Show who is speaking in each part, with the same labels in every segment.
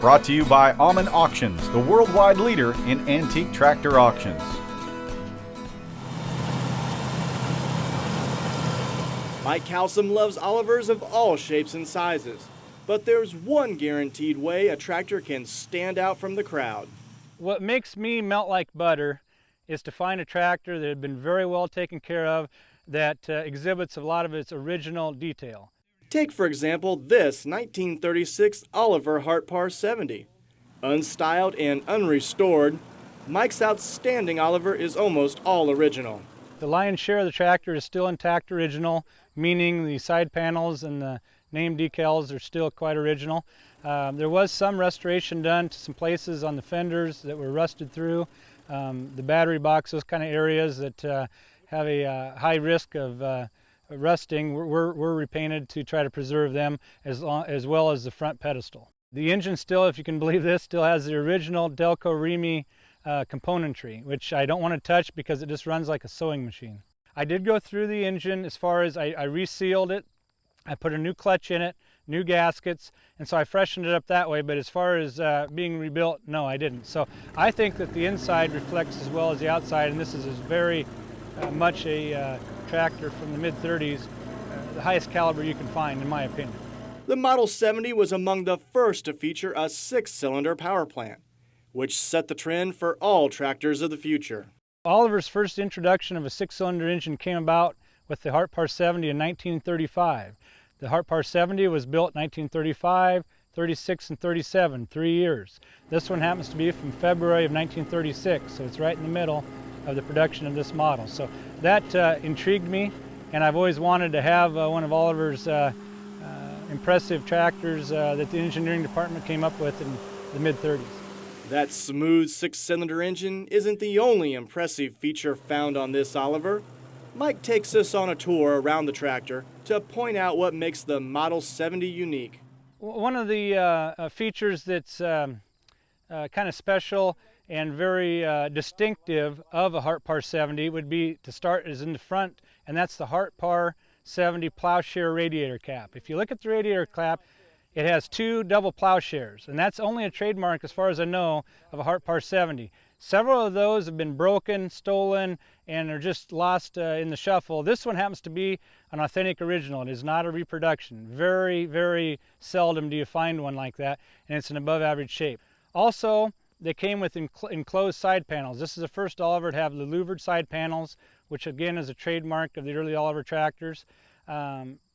Speaker 1: Brought to you by Alman Auctions, the worldwide leader in antique tractor auctions.
Speaker 2: Mike Calsum loves Olivers of all shapes and sizes, but there's one guaranteed way a tractor can stand out from the crowd.
Speaker 3: What makes me melt like butter is to find a tractor that had been very well taken care of, that exhibits a lot of its original detail.
Speaker 2: Take, for example, this 1936 Oliver Hart-Parr 70. Unstyled and unrestored, Mike's outstanding Oliver is almost all original.
Speaker 3: The lion's share of the tractor is still intact original, meaning the side panels and the name decals are still quite original. There was some restoration done to some places on the fenders that were rusted through. The battery box, those kind of areas that have a high risk of rusting, were repainted to try to preserve them, as well as the front pedestal. The engine still, if you can believe this, still has the original Delco Remy componentry, which I don't want to touch because it just runs like a sewing machine. I did go through the engine as far as I resealed it. I put a new clutch in it, new gaskets, and so I freshened it up that way, but as far as being rebuilt, no, I didn't. So I think that the inside reflects as well as the outside, and this is very much a tractor from the mid-30s, the highest caliber you can find, in my opinion.
Speaker 2: The Model 70 was among the first to feature a 6-cylinder power plant, which set the trend for all tractors of the future.
Speaker 3: Oliver's first introduction of a 6-cylinder engine came about with the Hart-Parr 70 in 1935. The Hart-Parr 70 was built in 1935, 36, and 37, 3 years. This one happens to be from February of 1936, so it's right in the middle of the production of this model. So that intrigued me, and I've always wanted to have one of Oliver's impressive tractors that the engineering department came up with in the mid-30s.
Speaker 2: That smooth 6-cylinder engine isn't the only impressive feature found on this Oliver. Mike takes us on a tour around the tractor to point out what makes the Model 70 unique.
Speaker 3: One of the features that's kind of special and very distinctive of a Hart-Parr 70 would be, to start, is in the front, and that's the Hart-Parr 70 plowshare radiator cap. If you look at the radiator cap, it has 2 double plowshares, and that's only a trademark, as far as I know, of a Hart-Parr 70. Several of those have been broken, stolen, and are just lost in the shuffle. This one happens to be an authentic original. It is not a reproduction. Very, very seldom do you find one like that, and it's an above average shape. Also, they came with enclosed side panels. This is the first Oliver to have the louvered side panels, which again is a trademark of the early Oliver tractors.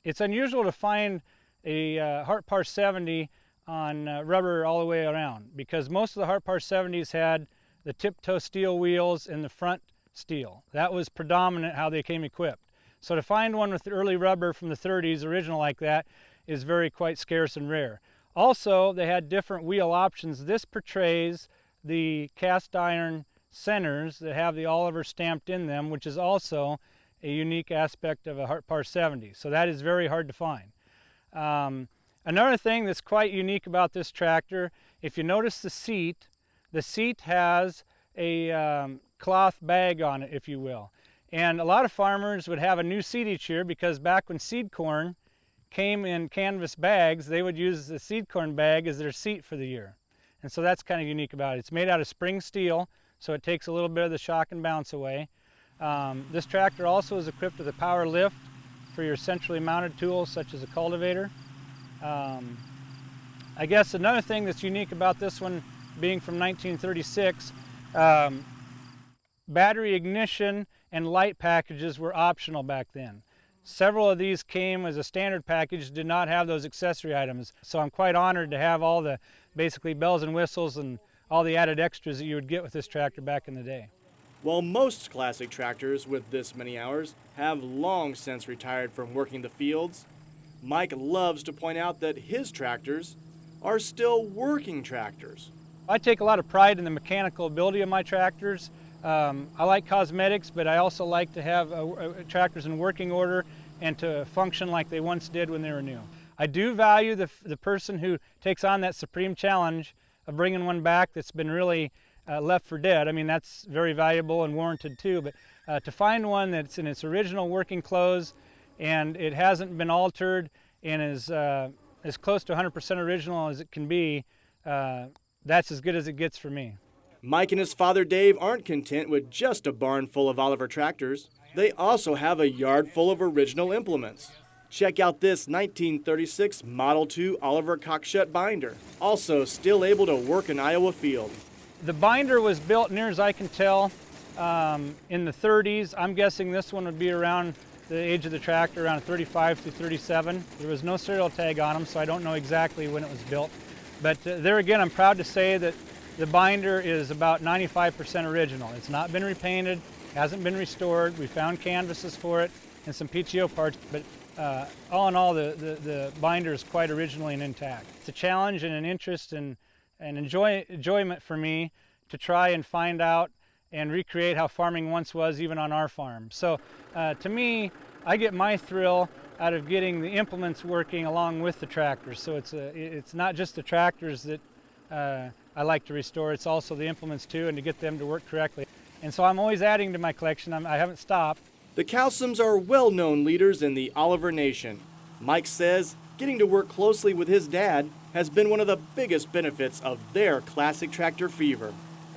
Speaker 3: It's unusual to find a Hart-Parr 70 on rubber all the way around, because most of the Hart-Parr 70s had the tip-toe steel wheels and the front steel. That was predominant how they came equipped. So to find one with the early rubber from the 30s, original like that, is quite scarce and rare. Also, they had different wheel options. This portrays the cast iron centers that have the Oliver stamped in them, which is also a unique aspect of a Hart-Parr 70. So that is very hard to find. Another thing that's quite unique about this tractor, if you notice the seat has a cloth bag on it, if you will. And a lot of farmers would have a new seat each year, because back when seed corn came in canvas bags, they would use the seed corn bag as their seat for the year. And so that's kind of unique about it. It's made out of spring steel, so it takes a little bit of the shock and bounce away. This tractor also is equipped with a power lift for your centrally mounted tools, such as a cultivator. I guess another thing that's unique about this one, being from 1936, battery ignition and light packages were optional back then. Several of these came as a standard package, did not have those accessory items. So I'm quite honored to have all the basically bells and whistles and all the added extras that you would get with this tractor back in the day.
Speaker 2: While most classic tractors with this many hours have long since retired from working the fields, Mike loves to point out that his tractors are still working tractors.
Speaker 3: I take a lot of pride in the mechanical ability of my tractors. I like cosmetics, but I also like to have tractors in working order and to function like they once did when they were new. I do value the person who takes on that supreme challenge of bringing one back that's been really left for dead. I mean, that's very valuable and warranted too, but to find one that's in its original working clothes and it hasn't been altered and is as close to 100% original as it can be, that's as good as it gets for me.
Speaker 2: Mike and his father Dave aren't content with just a barn full of Oliver tractors. They also have a yard full of original implements. Check out this 1936 Model 2 Oliver Cockshut binder, also still able to work an Iowa field.
Speaker 3: The binder was built, near as I can tell, in the 30s. I'm guessing this one would be around the age of the tractor, around 35 through 37. There was no serial tag on them, so I don't know exactly when it was built. But there again, I'm proud to say that the binder is about 95% original. It's not been repainted, hasn't been restored. We found canvases for it and some PTO parts, but all in all, the binder is quite originally and intact. It's a challenge and an interest and enjoyment for me to try and find out and recreate how farming once was, even on our farm. So to me, I get my thrill out of getting the implements working along with the tractors. So it's not just the tractors that I like to restore, it's also the implements too, and to get them to work correctly. And so I'm always adding to my collection. I haven't stopped.
Speaker 2: The Cowsums are well-known leaders in the Oliver Nation. Mike says getting to work closely with his dad has been one of the biggest benefits of their classic tractor fever.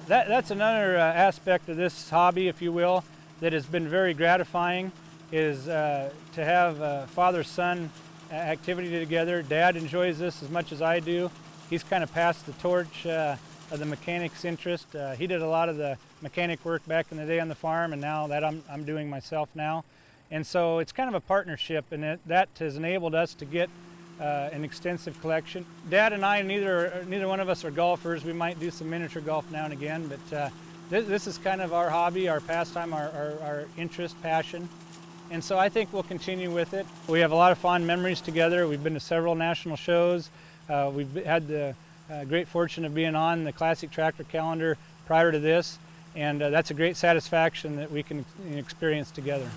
Speaker 3: That's another aspect of this hobby, if you will, that has been very gratifying, is to have father-son activity together. Dad enjoys this as much as I do. He's kind of passed the torch of the mechanic's interest. He did a lot of the mechanic work back in the day on the farm, and now that I'm doing myself now. And so it's kind of a partnership, and that has enabled us to get an extensive collection. Dad and I, neither one of us are golfers. We might do some miniature golf now and again, but this is kind of our hobby, our pastime, our interest, passion. And so I think we'll continue with it. We have a lot of fond memories together. We've been to several national shows. We've had the great fortune of being on the Classic Tractor calendar prior to this, and that's a great satisfaction that we can experience together.